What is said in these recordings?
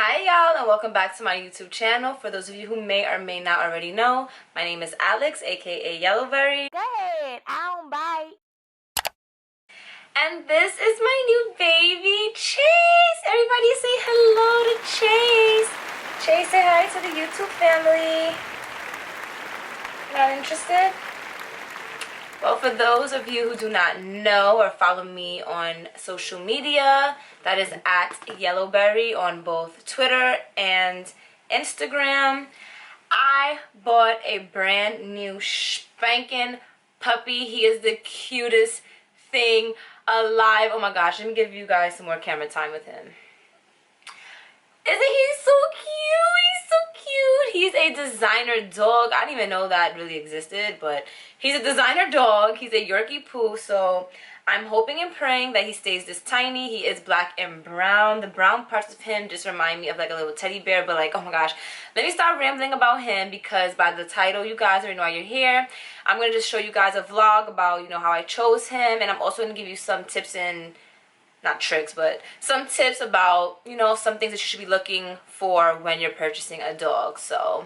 Hi y'all, and welcome back to my YouTube channel. For those of you who may or may not already know, my name is Alex, aka Yellowberry. Go ahead, I don't bite. And this is my new baby, Chase. Everybody say hello to Chase. Chase, say hi to the YouTube family. Not interested? Well, for those of you who do not know or follow me on social media, that is at YELLOOBERRY on both Twitter and Instagram. I bought a brand new spanking puppy. He is the cutest thing alive. Oh my gosh, let me give you guys some more camera time with him. Isn't he so cute? He's so cute. He's a designer dog. I didn't even know that really existed, but he's a designer dog. He's a Yorkiepoo, so I'm hoping and praying that he stays this tiny. He is black and brown. The brown parts of him just remind me of like a little teddy bear, but like, oh my gosh. Let me stop rambling about him because by the title, you guys already know why you're here. I'm going to just show you guys a vlog about, how I chose him, and I'm also going to give you some tips and not tricks, but some tips about, some things that you should be looking for when you're purchasing a dog. So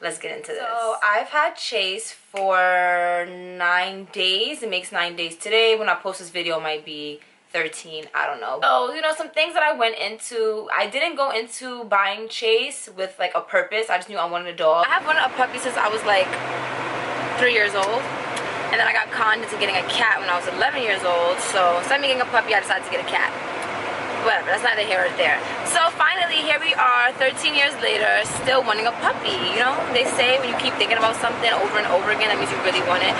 let's get into this. So I've had Chase for 9 days. It makes 9 days today. When I post this video, it might be 13. I don't know. So, some things that I went into. I didn't go into buying Chase with like a purpose. I just knew I wanted a dog. I have wanted a puppy since I was like 3 years old. And then I got conned into getting a cat when I was 11 years old. So instead of me getting a puppy, I decided to get a cat. Whatever, that's neither here nor there. So finally, here we are, 13 years later, still wanting a puppy. They say when you keep thinking about something over and over again, that means you really want it.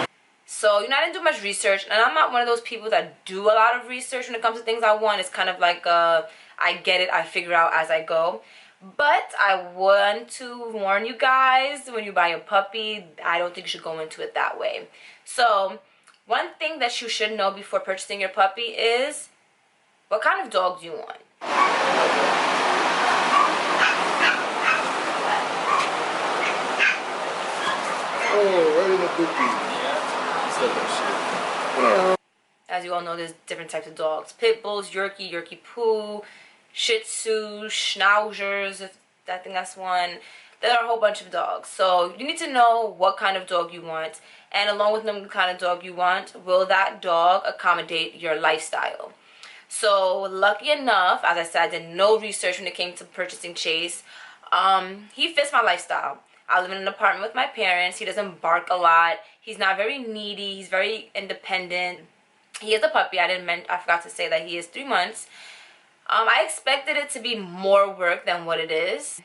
So, I didn't do much research, and I'm not one of those people that do a lot of research when it comes to things I want. It's kind of like, I get it, I figure out as I go. But I want to warn you guys, when you buy a puppy, I don't think you should go into it that way. So, one thing that you should know before purchasing your puppy is what kind of dog do you want? Oh, right in the cookie. Yeah, said that shit. What up? As you all know, there's different types of dogs. Pit bulls, Yorkiepoo, Shih Tzu, Schnauzers, I think that's one. There are a whole bunch of dogs. So you need to know what kind of dog you want. And along with knowing the kind of dog you want, will that dog accommodate your lifestyle? So lucky enough, as I said, I did no research when it came to purchasing Chase. He fits my lifestyle. I live in an apartment with my parents. He doesn't bark a lot. He's not very needy. He's very independent. He is a puppy. I forgot to say that he is 3 months. I expected it to be more work than what it is.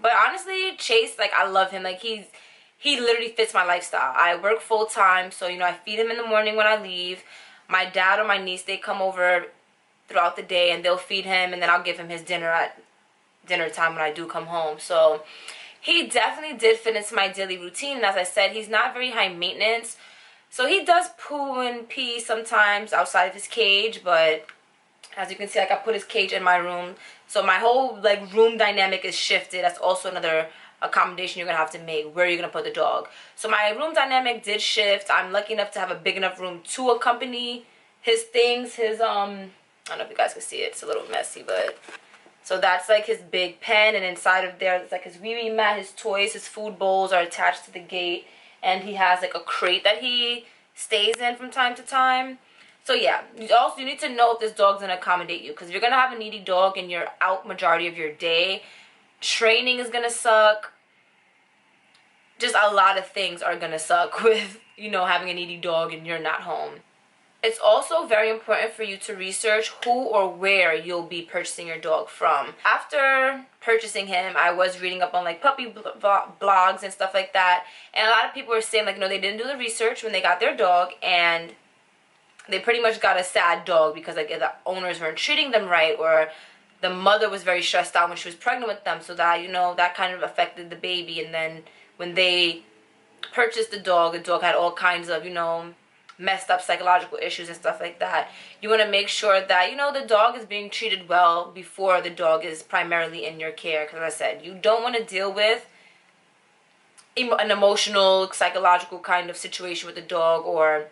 But honestly, Chase, I love him. He literally fits my lifestyle. I work full time, so I feed him in the morning when I leave. My dad or my niece, they come over throughout the day and they'll feed him, and then I'll give him his dinner at dinner time when I do come home. So he definitely did fit into my daily routine, and as I said, he's not very high maintenance. So he does poo and pee sometimes outside of his cage, but as you can see, I put his cage in my room. So my whole room dynamic is shifted. That's also another accommodation you're gonna have to make. Where you're gonna put the dog. So my room dynamic did shift. I'm lucky enough to have a big enough room to accompany his things. His I don't know if you guys can see it. It's a little messy, but so that's his big pen, and inside of there it's his wee mat, his toys, his food bowls are attached to the gate, and he has a crate that he stays in from time to time. So yeah, you need to know if this dog's gonna accommodate you, because if you're gonna have a needy dog and you're out majority of your day, training is gonna suck. Just a lot of things are gonna suck with having a needy dog and you're not home. It's also very important for you to research who or where you'll be purchasing your dog from. After purchasing him, I was reading up on puppy blogs and stuff like that, and a lot of people were saying they didn't do the research when they got their dog, and they pretty much got a sad dog because the owners weren't treating them right, or the mother was very stressed out when she was pregnant with them, so that that kind of affected the baby. And then when they purchased the dog had all kinds of messed up psychological issues and stuff like that. You want to make sure that the dog is being treated well before the dog is primarily in your care, because as I said, you don't want to deal with an emotional, psychological kind of situation with the dog, or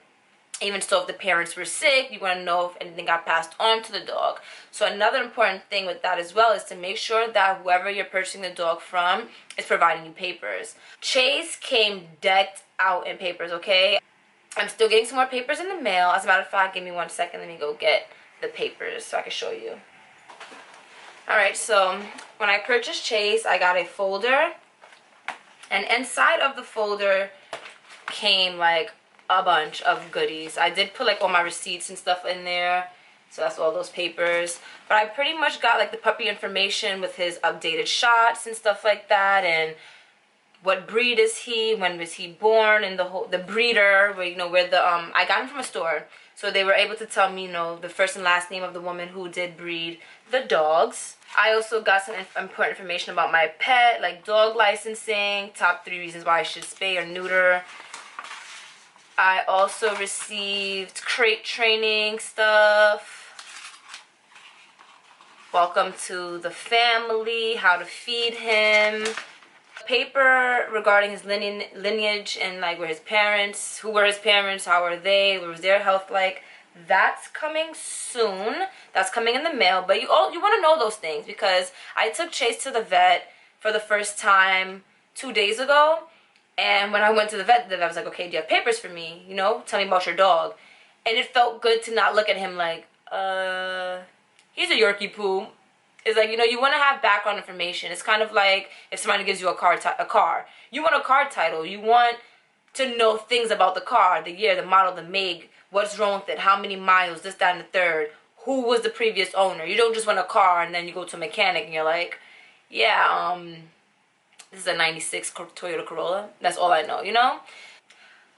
Even so, if the parents were sick, you want to know if anything got passed on to the dog. So another important thing with that as well is to make sure that whoever you're purchasing the dog from is providing you papers. Chase came decked out in papers, okay? I'm still getting some more papers in the mail. As a matter of fact, give me 1 second. Let me go get the papers so I can show you. Alright, so when I purchased Chase, I got a folder. And inside of the folder came like a bunch of goodies. I did put like all my receipts and stuff in there, so that's all those papers. But I pretty much got like the puppy information with his updated shots and stuff like that, and what breed is he, when was he born, and the breeder, where, you know, where the I got him from a store, so they were able to tell me, you know, the first and last name of the woman who did breed the dogs. I also got some important information about my pet, like dog licensing, top 3 reasons why I should spay or neuter. I also received crate training stuff. Welcome to the family, how to feed him. Paper regarding his lineage and like where his parents, who were his parents, how are they, what was their health like. That's coming soon. That's coming in the mail. But you want to know those things, because I took Chase to the vet for the first time 2 days ago. And when I went to the vet was like, okay, do you have papers for me? You know, tell me about your dog. And it felt good to not look at him like, he's a Yorkiepoo. It's like, you know, you want to have background information. It's kind of like if somebody gives you a car. You want a car title. You want to know things about the car, the year, the model, the make, what's wrong with it, how many miles, this, that, and the third, who was the previous owner. You don't just want a car and then you go to a mechanic and you're like, yeah, this is a 96 Toyota Corolla. That's all I know, you know?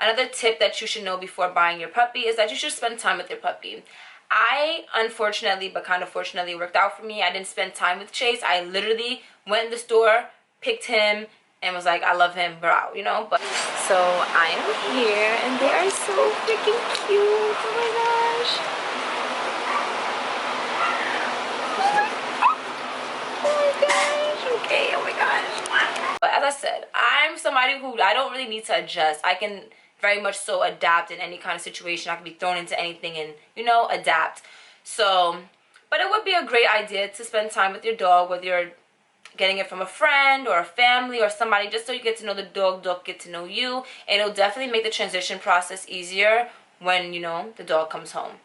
Another tip that you should know before buying your puppy is that you should spend time with your puppy. I, unfortunately, but kind of fortunately, worked out for me. I didn't spend time with Chase. I literally went in the store, picked him, and was like, I love him, we're out, you know? But so I am here, and they are so freaking cute. Oh my gosh. Oh my gosh. Okay, oh my gosh. But as I said, I'm somebody who I don't really need to adjust. I can very much so adapt in any kind of situation. I can be thrown into anything and, you know, adapt. So, but it would be a great idea to spend time with your dog, whether you're getting it from a friend or a family or somebody, just so you get to know the dog get to know you. And it'll definitely make the transition process easier when, you know, the dog comes home.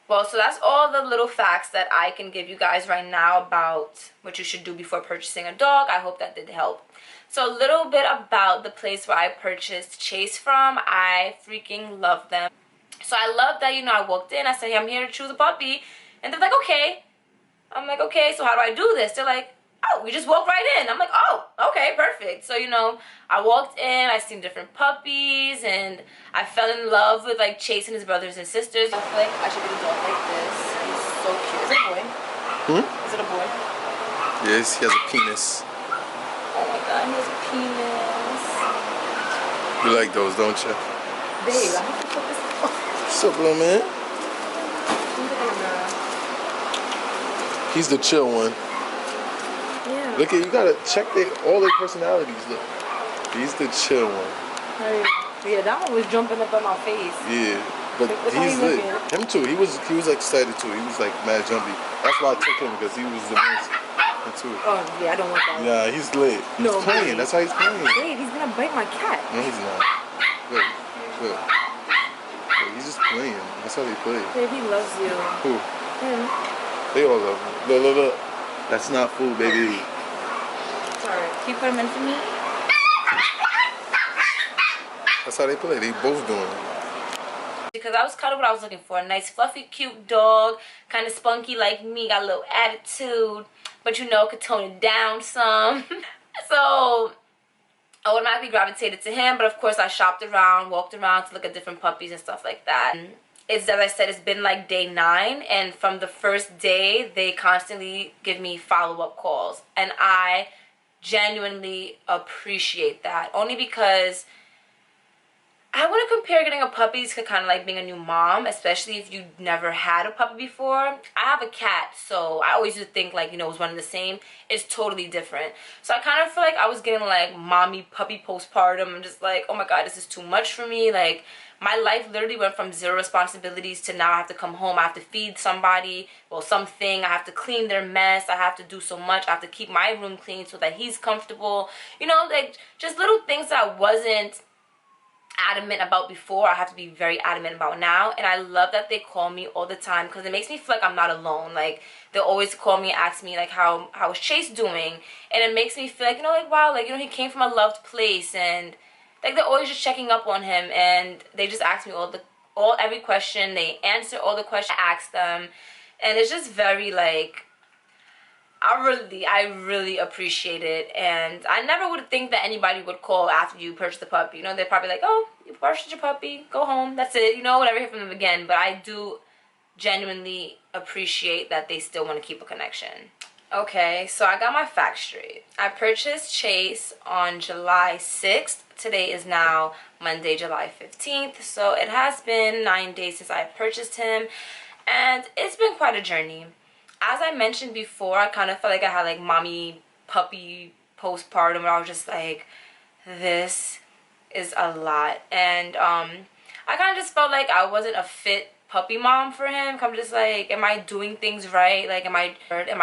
Well, so that's all the little facts that I can give you guys right now about what you should do before purchasing a dog. I hope that did help. So a little bit about the place where I purchased Chase from. I freaking love them. So I love that, you know, I walked in, I said, hey, I'm here to choose a puppy. And they're like, okay. I'm like, okay, so how do I do this? They're like, oh, we just walk right in. I'm like, oh, okay, perfect. So, you know, I walked in, I seen different puppies, and I fell in love with, like, Chase and his brothers and sisters. I feel like I should get a dog like this. He's so cute. Is it a boy? Is it a boy? Yes, he has a penis. Oh my god, he has a penis. You like those, don't you? Babe, I have to put this on. What's up, little man? He's the chill one. Yeah. Look at, you gotta check all their personalities. Look, he's the chill one. Yeah, that one was jumping up on my face. Yeah, but Look he's lit. Him too. He was like excited too. He was like mad jumpy. That's why I took him, because he was the most into it. Oh yeah, I don't want that. Nah, he's lit. He's playing. Babe. That's how he's playing. Babe, he's gonna bite my cat. No, he's not. Look, look. He's just playing. That's how they play. Babe, he loves you. Who? Him. They all love him. Look, look, look. That's not food, baby. Sorry. Can you put him in for me? That's how they play. They both doing it. Because that was kind of what I was looking for. A nice, fluffy, cute dog. Kind of spunky like me. Got a little attitude. But, you know, could tone it down some. So, I automatically gravitated to him. But, of course, I shopped around, walked around to look at different puppies and stuff like that. It's, as I said, it's been like day 9. And from the first day, they constantly give me follow-up calls. And I genuinely appreciate that. Only because I want to compare getting a puppy to kind of like being a new mom, especially if you've never had a puppy before. I have a cat, so I always just think like, you know, it's one and the same. It's totally different. So I kind of feel like I was getting like mommy puppy postpartum. I'm just like, oh my god, this is too much for me. Like, My life literally went from zero responsibilities to now I have to come home, I have to feed somebody, well, something, I have to clean their mess, I have to do so much, I have to keep my room clean so that he's comfortable. You know, like just little things that I wasn't adamant about before, I have to be very adamant about now. And I love that they call me all the time because it makes me feel like I'm not alone. Like they'll always call me and ask me like how is Chase doing, and it makes me feel like, you know, like wow, like, you know, he came from a loved place, and like they're always just checking up on him, and they just ask me every question, they answer all the questions I ask them, and it's just very like I really appreciate it. And I never would think that anybody would call after you purchase the puppy. You know, they're probably like, oh, you purchased your puppy, go home, that's it, you know, whatever, hear from them again. But I do genuinely appreciate that they still want to keep a connection. Okay, so I got my facts straight. I purchased Chase on July 6th. Today is now Monday, July 15th. So it has been 9 days since I purchased him, and it's been quite a journey. As I mentioned before, I kind of felt like I had like mommy puppy postpartum, where I was just like, this is a lot. And I kind of just felt like I wasn't a fit puppy mom for him. I'm just like, am I doing things right? Like, am I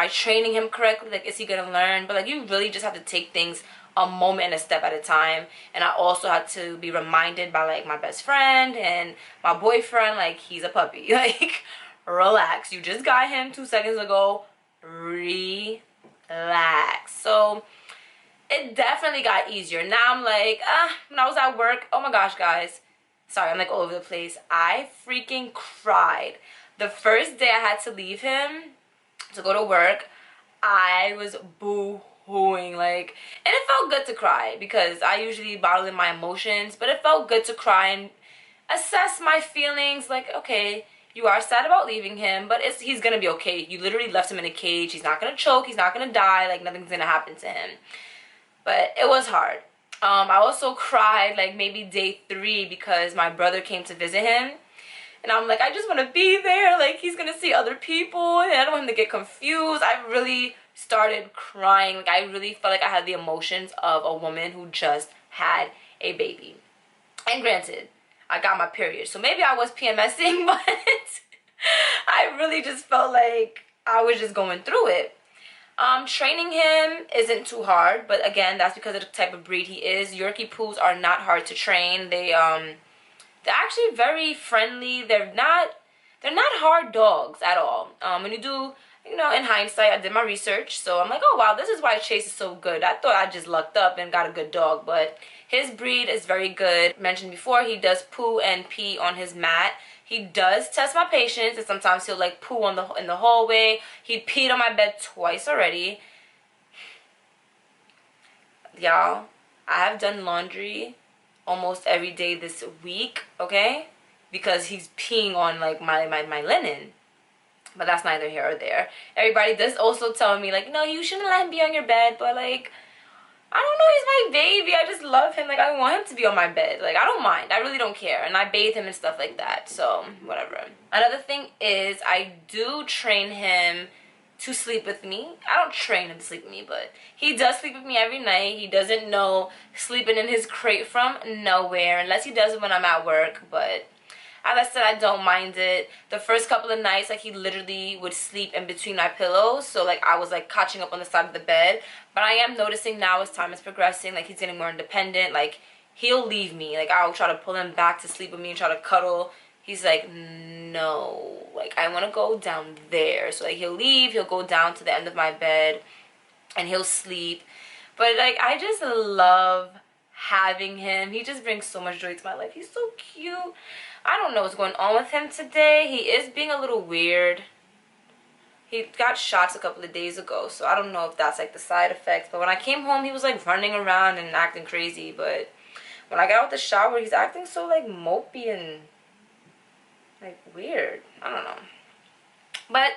training him correctly? Like, is he gonna learn? But like, you really just have to take things a moment and a step at a time. And I also had to be reminded by like my best friend and my boyfriend, like, he's a puppy. Like, relax, you just got him 2 seconds ago, relax. So it definitely got easier. Now I'm like, when I was at work, oh my gosh, guys, sorry, I'm like all over the place, I freaking cried the first day I had to leave him to go to work. I was boo-hooing, like, and it felt good to cry because I usually bottle in my emotions, but it felt good to cry and assess my feelings. Like, okay, you are sad about leaving him, but he's gonna be okay. You literally left him in a cage. He's not gonna choke. He's not gonna die. Like, nothing's gonna happen to him. But it was hard. I also cried like maybe day 3 because my brother came to visit him. And I'm like, I just want to be there. Like, he's gonna see other people, and I don't want him to get confused. I really started crying. Like, I really felt like I had the emotions of a woman who just had a baby. And granted, I got my period, so maybe I was PMSing, but I really just felt like I was just going through it. Training him isn't too hard, but again, that's because of the type of breed he is. Yorkiepoos are not hard to train. They're actually very friendly. They're not hard dogs at all. When you do, you know, in hindsight, I did my research, so I'm like, oh wow, this is why Chase is so good. I thought I just lucked up and got a good dog, but his breed is very good. Mentioned before, he does poo and pee on his mat. He does test my patience, and sometimes he'll like poo in the hallway. He peed on my bed twice already. Y'all, I have done laundry almost every day this week, okay? Because he's peeing on like my linen. But that's neither here or there. Everybody does also tell me like, no, you shouldn't let him be on your bed, but like, I don't know, he's my baby. I just love him. Like, I want him to be on my bed. Like, I don't mind. I really don't care. And I bathe him and stuff like that. So, whatever. Another thing is I do train him to sleep with me. I don't train him to sleep with me, but he does sleep with me every night. He doesn't know sleeping in his crate from nowhere, unless he does it when I'm at work. But as I said, I don't mind it. The first couple of nights, like, he literally would sleep in between my pillows. So, like, I was, like, catching up on the side of the bed. But I am noticing now as time is progressing, like, he's getting more independent. Like, he'll leave me. Like, I'll try to pull him back to sleep with me and try to cuddle. He's like, no. Like, I want to go down there. So, like, he'll leave. He'll go down to the end of my bed. And he'll sleep. But, like, I just love having him. He just brings so much joy to my life. He's so cute. I don't know what's going on with him today. He is being a little weird. He got shots a couple of days ago, so I don't know if that's like the side effects. But when I came home, he was like running around and acting crazy. But when I got out the shower, he's acting so like mopey and like weird. I don't know. But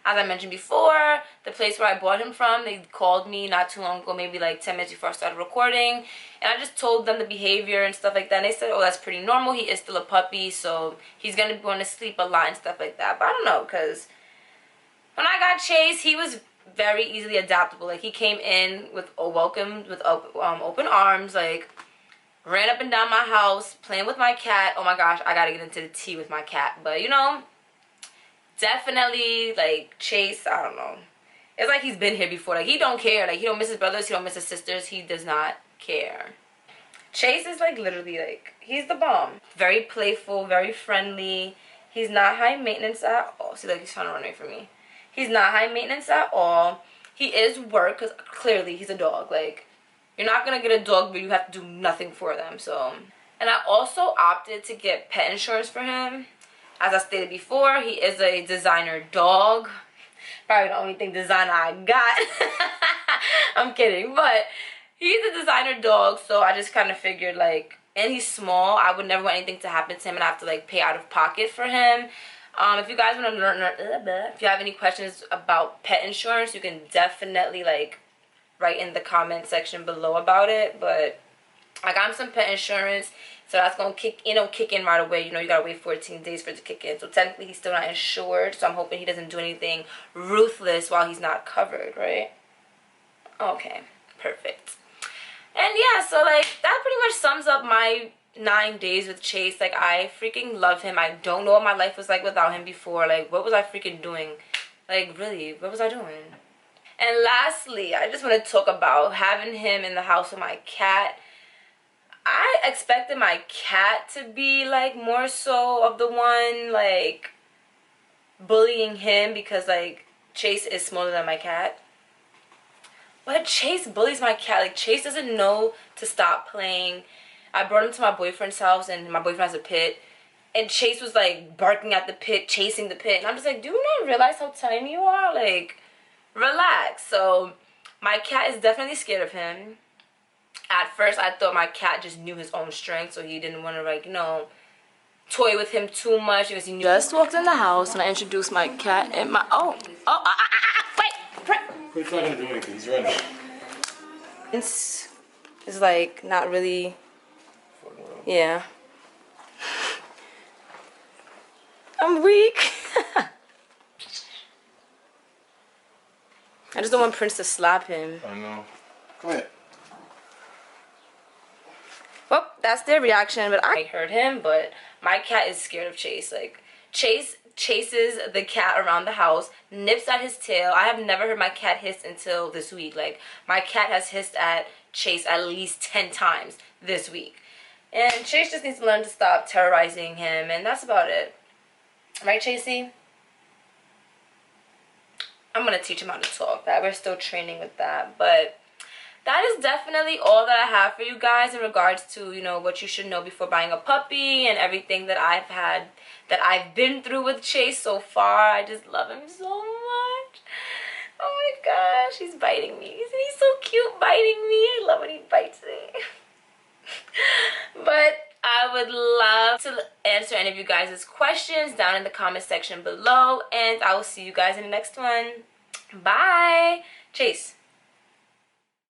as I mentioned before, the place where I bought him from, they called me not too long ago, maybe like 10 minutes before I started recording. And I just told them the behavior and stuff like that. And they said, oh, that's pretty normal. He is still a puppy, so he's going to be going to sleep a lot and stuff like that. But I don't know, because when I got Chase, he was very easily adaptable. Like, he came in with open arms. Like, ran up and down my house playing with my cat. Oh my gosh, I gotta get into the tea with my cat. But you know, definitely like Chase, I don't know. It's like he's been here before. Like he don't care. Like he don't miss his brothers, he don't miss his sisters. He does not care. Chase is like literally like, he's the bomb. Very playful, very friendly. He's not high maintenance at all. See, like he's trying to run away from me. He's not high maintenance at all. He is work because clearly he's a dog. Like, you're not going to get a dog but you have to do nothing for them. So, and I also opted to get pet insurance for him. As I stated before, he is a designer dog. Probably the only thing designer I got. I'm kidding. But he's a designer dog, so I just kind of figured like, and he's small, I would never want anything to happen to him and I have to like pay out of pocket for him. If you guys want to learn, if you have any questions about pet insurance, you can definitely like write in the comment section below about it. But I got him some pet insurance, so that's gonna kick in right away. You know, you gotta wait 14 days for it to kick in. So technically he's still not insured, so I'm hoping he doesn't do anything ruthless while he's not covered, right? Okay, perfect. And yeah, so like that pretty much sums up my 9 days with Chase. Like I freaking love him. I don't know what my life was like without him before. Like what was I freaking doing? Like really, what was I doing? And lastly, I just want to talk about having him in the house with my cat. I expected my cat to be like more so of the one like bullying him because like Chase is smaller than my cat. But Chase bullies my cat. Like, Chase doesn't know to stop playing. I brought him to my boyfriend's house, and my boyfriend has a pit. And Chase was, like, barking at the pit, chasing the pit. And I'm just like, do you not realize how tiny you are? Like, relax. So, my cat is definitely scared of him. At first, I thought my cat just knew his own strength, so he didn't want to, like, you know, toy with him too much. Because he knew. Just walked in the house, and I introduced my cat and my... wait! He's not gonna do anything. He's running. It's like not really. Yeah. I'm weak. I just don't want Prince to slap him. I know. Come here. Well, that's their reaction, but I heard him, but my cat is scared of Chase. Like, Chase chases the cat around the house, nips at his tail. I have never heard my cat hiss until this week. Like, my cat has hissed at Chase at least 10 times this week. And Chase just needs to learn to stop terrorizing him, and that's about it. Right, Chasey? I'm going to teach him how to talk. That we're still training with that, but that is definitely all that I have for you guys in regards to, you know, what you should know before buying a puppy and everything that I've been through with Chase so far. I just love him so much. Oh my gosh, he's biting me. Isn't he so cute biting me? I love when he bites me. But I would love to answer any of you guys' questions down in the comment section below, and I will see you guys in the next one. Bye. Chase.